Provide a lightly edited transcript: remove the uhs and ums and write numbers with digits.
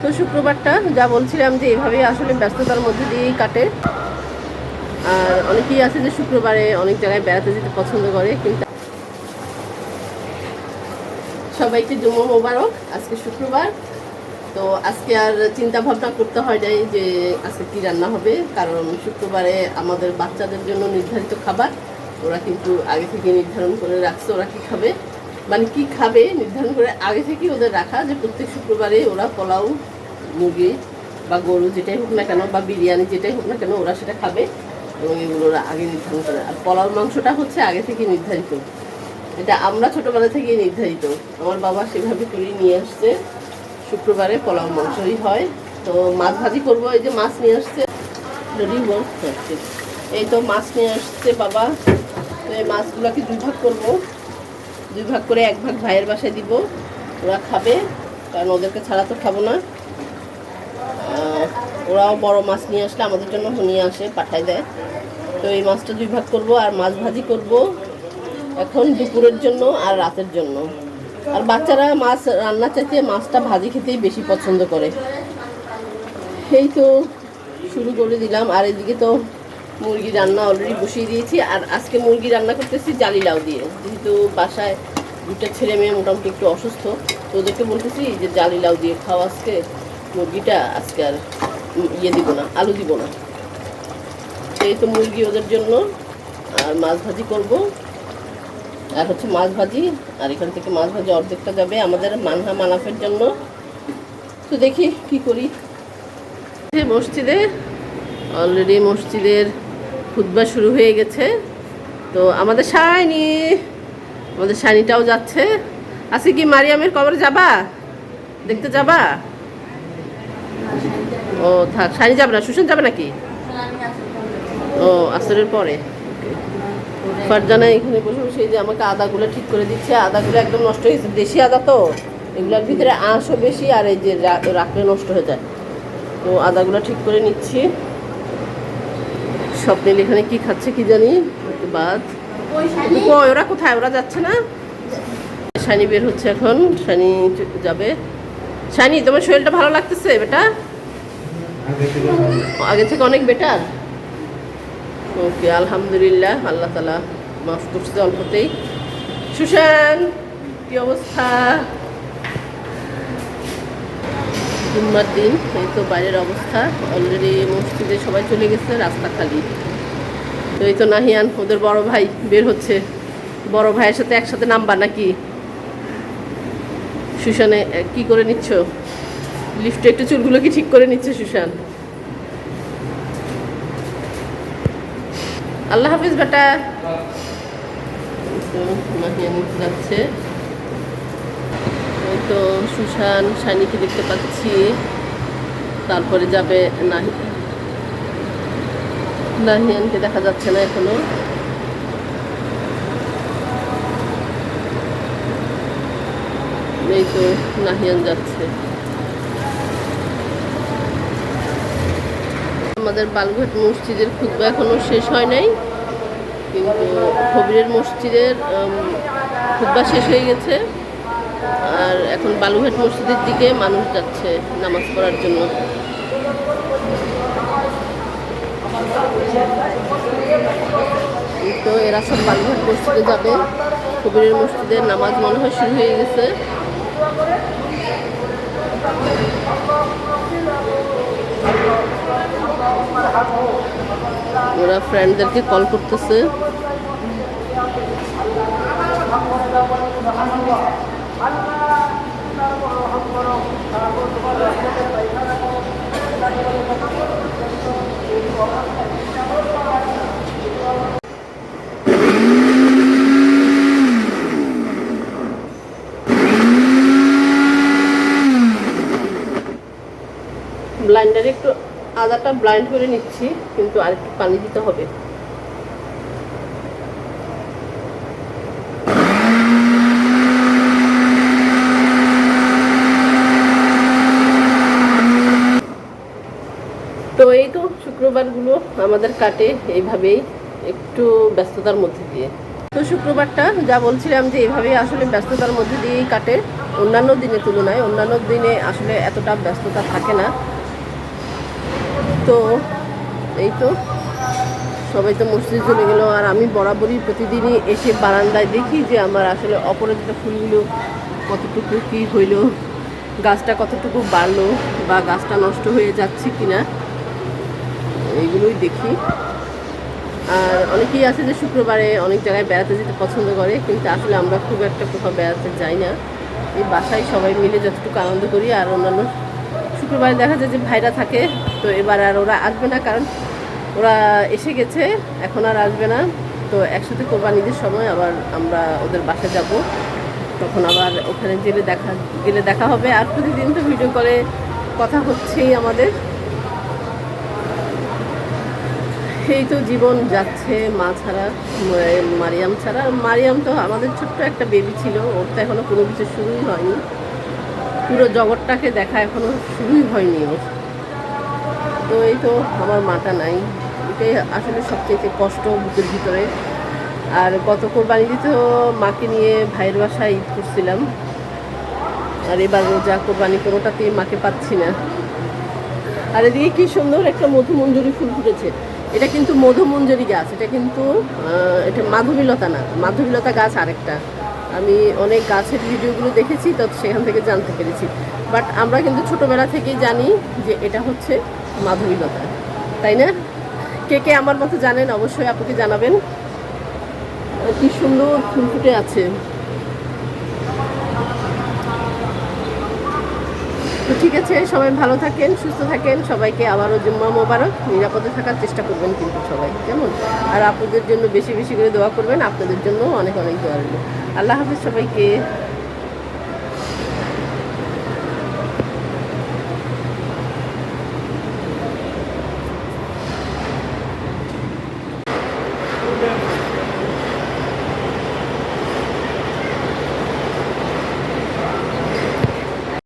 তো শুক্রবারটা যা বলছিলাম যে এইভাবেই আসলে ব্যস্ততার মধ্যে দিয়েই কাটে। আর অনেকেই আছে যে শুক্রবারে অনেক জায়গায় বেড়াতে যেতে পছন্দ করে, কিন্তু সবাইকে জুমা মোবারক। আজকে শুক্রবার, তো আজকে আর চিন্তা ভাবনা করতে হয় নাই যে আজকে কি রান্না হবে, কারণ শুক্রবারে আমাদের বাচ্চাদের জন্য নির্ধারিত খাবার ওরা কিন্তু আগে থেকে নির্ধারণ করে রাখছে ওরা কি খাবে, মানে কি খাবে নির্ধারণ করে আগে থেকেই ওদের রাখা, যে প্রত্যেক শুক্রবারে ওরা পোলাও, মুরগি বা গরু যেটাই হোক না কেন বা বিরিয়ানি যেটাই হোক না কেন ওরা সেটা খাবে, এবং এগুলো ওরা আগে নির্ধারণ করে। আর পোলাও মাংসটা হচ্ছে আগে থেকে নির্ধারিত, এটা আমরা ছোটোবেলা থেকেই নির্ধারিত। আমার বাবা সেভাবে করেই নিয়ে আসছে, শুক্রবারে পোলাও মাংসই হয়। তো মাছ ভাজি করবো, এই যে মাছ নিয়ে আসছে, এই তো মাছ নিয়ে আসছে বাবা। তো এই মাছগুলোকে দুই ভাগ করবো, দুই ভাগ করে এক ভাগ ভাইয়ের বাসায় দিব, ওরা খাবে, কারণ ওদেরকে ছাড়া তো খাবো না। ওরাও বড় মাছ নিয়ে আসলে আমাদের জন্য নিয়ে আসে, পাঠায় দেয়। তো এই মাছটা দুই ভাগ করবো, আর মাছ ভাজি করব এখন দুপুরের জন্য আর রাতের জন্য। আর বাচ্চারা মাছ রান্না চাইতে মাছটা ভাজি খেতেই বেশি পছন্দ করে। এই তো শুরু করে দিলাম। আর এদিকে তো মুরগি রান্না অলরেডি বসিয়ে দিয়েছি, আর আজকে মুরগি রান্না করতেছি জালি লাউ দিয়ে, যেহেতু বাসায় দুটো ছেলে মেয়ে মোটামুটি একটু অসুস্থ, তো ওদেরকে বলতেছি যে জালি লাউ দিয়ে খাওয়া আজকে মুরগিটা, আজকে আর ইয়ে দিব না, আলু দিব না। এই তো মুরগি ওদের জন্য, আর মাছ ভাজি করব, আর হচ্ছে মাছ ভাজি, আর এখান থেকে মাছ ভাজি অর্ধেকটা যাবে আমাদের মানহা মানাফের জন্য। তো দেখি কি করি। মসজিদে অলরেডি মসজিদের খুতবা শুরু হয়ে গেছে, তো আমাদের শাইনিটাও যাচ্ছে। আজকে কি মারিয়ামের কবরে যাবা, দেখতে যাবা? ও থাক, শাইনি যাবে না, সুশান যাবে নাকি? ও আসরের পরে। ফারজানা এখানে বসে বসে যে আমাকে আদাগুলো ঠিক করে দিচ্ছে। আদাগুলো একদম নষ্ট হয়ে গেছে, দেশি আদা তো, এগুলোর ভিতরে আঁশও বেশি, আর এই যে রাখলে নষ্ট হয়ে যায়। তো আদাগুলো ঠিক করে নিচ্ছি। স্বপ্নিল এখানে কি খাচ্ছে কি জানি, বাদ। ওরা কোথায়, ওরা যাচ্ছে না? শানি বের হচ্ছে এখন, শানি যাবে। শানি, তোমার শরীরটা ভালো লাগতেছে বেটা? আগে থেকে অনেক বেটার। ওকে, আলহামদুলিল্লাহ, আল্লাহ তালা মাফ করছে অল্পতেই। সুশান, কি অবস্থা? জুম্মার দিন, এই তো বাইরের অবস্থা, অলরেডি মসজিদে সবাই চলে গেছে, রাস্তা খালি। তো এই তো নাহিয়ান, ওদের বড় ভাই বের হচ্ছে, বড় ভাইয়ের সাথে একসাথে নামবা নাকি? সুশানে কি করে নিচ্ছ? লিফটে একটু চুলগুলো কি ঠিক করে নিচ্ছে সুশান? আল্লাহ হাফিজ বেটা। নাহিয়ান যাচ্ছে, ওই তো সুশান শাইনিকে দেখতে পাচ্ছি, তারপরে যাবে নাহিয়ানকে দেখা যাচ্ছে না এখনো। এই তো নাহিয়ান যাচ্ছে। আমাদের বালুঘাট মসজিদের খুতবা এখনো শেষ হয় নাই, কিন্তু কবিরের মসজিদের খুতবা শেষ হয়ে গেছে। আর এখন বালুঘাট মসজিদের দিকে মানুষ যাচ্ছে নামাজ পড়ার জন্য। তো এরা সব বালুঘাট মসজিদে যাবে, কবিরের মসজিদের নামাজ মনে হয় শুরু হয়ে গেছে। ওরা ফ্রেন্ডদেরকে কল করতেছে। ব্লাইন্ডারে একটু আদাটা ব্লাইন্ড করে নিচ্ছি, কিন্তু আরেকটু পানি দিতে হবে। তো এই তো শুক্রবারগুলো আমাদের কাটে এইভাবেই, একটু ব্যস্ততার মধ্যে দিয়ে। তো শুক্রবারটা যা বলছিলাম যে এভাবেই আসলে ব্যস্ততার মধ্যে দিয়েই কাটে, অন্যান্য দিনের তুলনায়। অন্যান্য দিনে আসলে এতটা ব্যস্ততা থাকে না। তো এই তো সবাই তো মসজিদ চলে গেলো, আর আমি বরাবরই প্রতিদিনই এসে বারান্দায় দেখি যে আমার আসলে অপরাজিতা ফুলগুলো কতটুকু কী হইলো, গাছটা কতটুকু বাড়লো, বা গাছটা নষ্ট হয়ে যাচ্ছে কিনা, এইগুলোই দেখি। আর অনেকেই আছে যে শুক্রবারে অনেক জায়গায় বেড়াতে যেতে পছন্দ করে, কিন্তু আসলে আমরা খুব একটা কোথাও বেড়াতে যাই না। এই বাসায় সবাই মিলে যতটুকু আনন্দ করি। আর অন্যান্য শুক্রবারে দেখা যায় যে ভাইরা থাকে, তো এবার আর ওরা আসবে না, কারণ ওরা এসে গেছে, এখন আর আসবে না। তো একসাথে কোরবানিদের সময় আবার আমরা ওদের বাসায় যাব, তখন আবার ওখানে গেলে দেখা হবে। আর প্রতিদিন তো ভিডিও কলে কথা হচ্ছেই আমাদের। এই তো জীবন যাচ্ছে মা ছাড়া, মারিয়াম ছাড়া। মারিয়াম তো আমাদের ছোট্ট একটা বেবি ছিল, ওর তো এখনো কোনো কিছু শুরুই হয়নি, পুরো জগৎটাকে দেখা এখনো শুরুই হয়নি ওর। তো এই তো আমার মাটা নাই, এটাই আসলে সবচেয়ে কষ্ট বুকের ভিতরে। আর গত কোরবানিতে তো মাকে নিয়ে ভাইয়ের বাসায় ঈদ করছিলাম, আর এবার রোজা কোরবানি কোনোটাতেই মাকে পাচ্ছি না। আর এদিকে কি সুন্দর একটা মধুমঞ্জরি ফুল ফুটেছে। এটা কিন্তু মধুমঞ্জরি গাছ, এটা কিন্তু এটা মাধবীলতা না, মাধবীলতা গাছ আরেকটা। আমি অনেক গাছের ভিডিওগুলো দেখেছি, তো সেখান থেকে জানতে পেরেছি। বাট আমরা কিন্তু ছোটোবেলা থেকেই জানি যে এটা হচ্ছে মাধবীলতা, তাই না? কে কে আমার মতো জানেন অবশ্যই আপনাকে জানাবেন। কি সুন্দর ফুল ফুটে আছে। তো ঠিক আছে, সবাই ভালো থাকেন, সুস্থ থাকেন। সবাইকে আবারও জুম্মা মোবারক। নিরাপদে থাকার চেষ্টা করবেন কিন্তু সবাই, কেমন? আর আপনাদের জন্য বেশি বেশি করে দোয়া করবেন, আপনাদের জন্য অনেক অনেক দোয়া রইল। আল্লাহ হাফিজ সবাইকে।